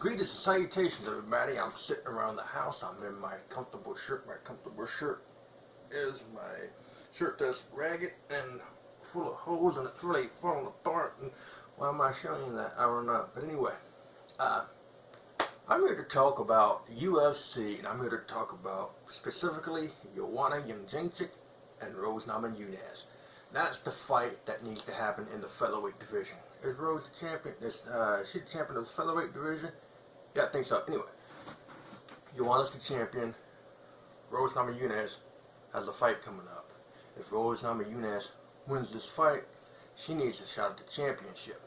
Greetings and salutations, everybody. I'm sitting around the house. I'm in my comfortable shirt. My comfortable shirt is my shirt that's ragged and full of holes, and it's really falling apart. And why am I showing you that? I don't know. But anyway, I'm here to talk about UFC, and I'm here to talk about specifically Joanna Jedrzejcyk and Namajunas. That's the fight that needs to happen in the featherweight division. Is Rose the champion? Is she the champion of the featherweight division? Yeah, I think so. Anyway, Joanna's the champion. Rose Namajunas has a fight coming up. If Rose Namajunas wins this fight, she needs a shot at the championship.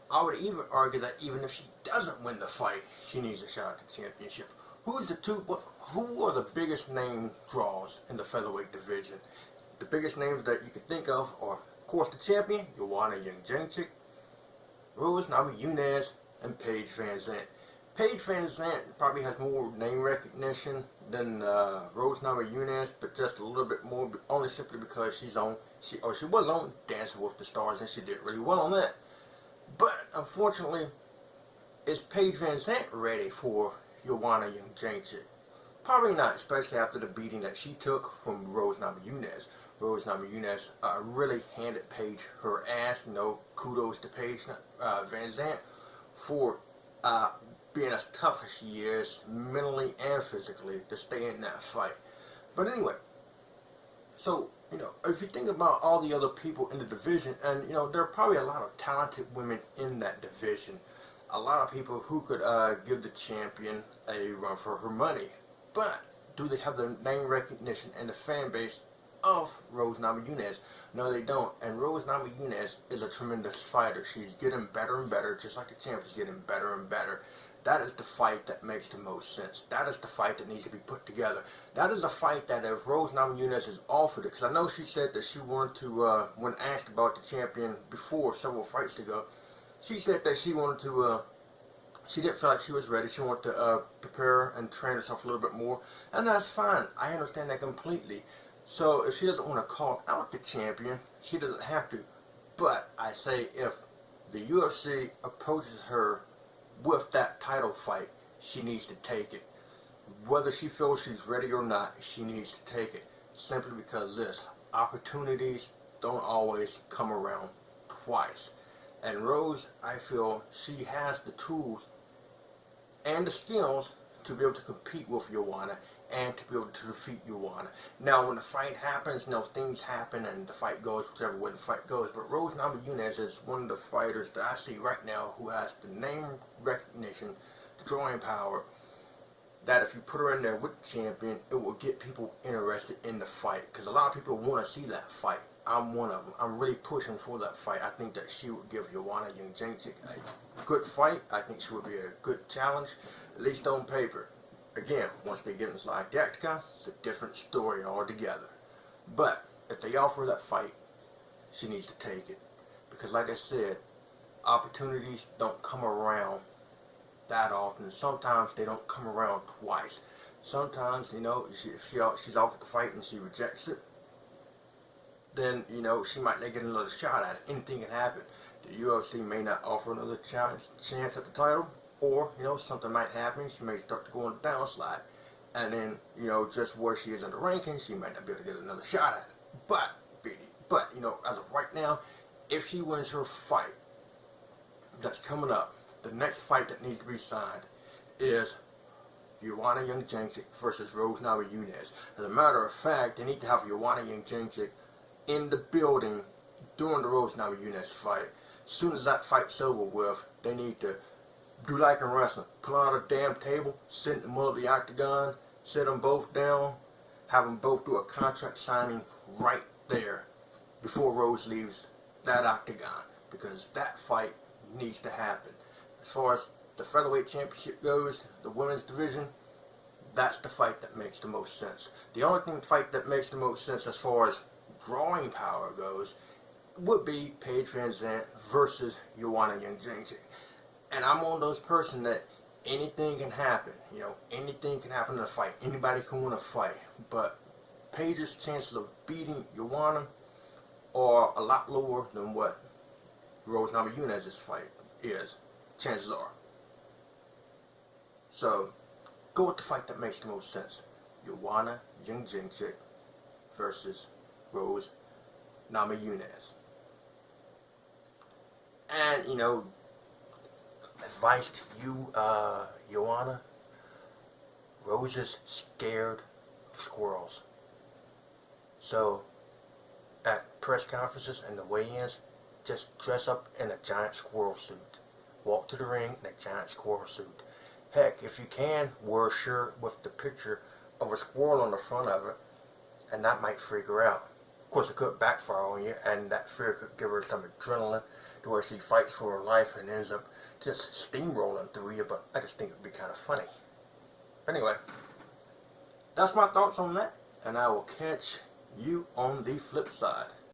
I would even argue that even if she doesn't win the fight, she needs a shot at the championship. Who are the biggest name draws in the featherweight division? The biggest names that you can think of are, of course, the champion, Joanna Jedrzejcyk, Rose Namajunas, and Paige VanZant. Paige VanZant probably has more name recognition than Rose Namajunas, but just a little bit more, only simply because she was on Dancing with the Stars, and she did really well on that. But unfortunately, is Paige VanZant ready for Joanna Jedrzejcyk? Probably not, especially after the beating that she took from Rose Namajunas. Rose Namajunas really handed Paige her ass. Kudos to Paige VanZant for being as tough as she is, mentally and physically, to stay in that fight. But anyway, so, if you think about all the other people in the division, and, there are probably a lot of talented women in that division. A lot of people who could give the champion a run for her money. But do they have the name recognition and the fan base of Rose Namajunas? No, they don't. And Rose Namajunas is a tremendous fighter. She's getting better and better, just like the champ is getting better and better. That is the fight that makes the most sense. That is the fight that needs to be put together. That is a fight that if Rose Namajunas is offered it, because I know she said that she wanted to, when asked about the champion before, several fights ago, she said that she wanted to, she didn't feel like she was ready. She wanted to prepare and train herself a little bit more. And that's fine. I understand that completely. So if she doesn't want to call out the champion, she doesn't have to. But I say if the UFC approaches her with that title fight, she needs to take it. Whether she feels she's ready or not, she needs to take it. Simply because opportunities don't always come around twice. And Rose, I feel she has the tools and the skills to be able to compete with Joanna and to be able to defeat Joanna. Now, when the fight happens, things happen and the fight goes whichever way the fight goes. But Rose Namajunas is one of the fighters that I see right now who has the name recognition, the drawing power, that if you put her in there with the champion, it will get people interested in the fight. Because a lot of people want to see that fight. I'm one of them. I'm really pushing for that fight. I think that she would give Joanna Jedrzejcyk a good fight. I think she would be a good challenge, at least on paper. Again, once they get inside the octagon, it's a different story altogether. But if they offer that fight, she needs to take it. Because like I said, opportunities don't come around that often. Sometimes they don't come around twice. Sometimes, if she's offered the fight and she rejects it, then, she might not get another shot at it. Anything can happen. The UFC may not offer another chance at the title. Or, something might happen. She may start to go on the downslide. And then, just where she is in the rankings, she might not be able to get another shot at it. But, as of right now, if she wins her fight that's coming up, the next fight that needs to be signed is Joanna Jedrzejcyk versus Rose Namajunas. As a matter of fact, they need to have Joanna Jedrzejcyk in the building during the Rose Namajunas fight. As soon as that fight's over with, they need to do like in wrestling. Pull out a damn table, sit in the middle of the octagon, sit them both down, have them both do a contract signing right there before Rose leaves that octagon. Because that fight needs to happen. As far as the featherweight championship goes, the women's division, that's the fight that makes the most sense. The only fight that makes the most sense as far as drawing power goes would be Paige VanZant versus Joanna Jedrzejcyk. And I'm one of those person that anything can happen. Anything can happen in a fight. Anybody can win a fight. But Paige's chances of beating Joanna are a lot lower than what Rose Namajunas' fight is. Chances are. So, go with the fight that makes the most sense. Joanna Jedrzejcyk versus Rose Namajunas. And, advice to you, Joanna, Rose is scared of squirrels. So, at press conferences and the weigh-ins, just dress up in a giant squirrel suit. Walk to the ring in a giant squirrel suit. Heck, if you can, wear a shirt with the picture of a squirrel on the front of it, and that might freak her out. Of course, it could backfire on you, and that fear could give her some adrenaline to where she fights for her life and ends up just steamrolling through you, but I just think it would be kind of funny. Anyway, that's my thoughts on that, and I will catch you on the flip side.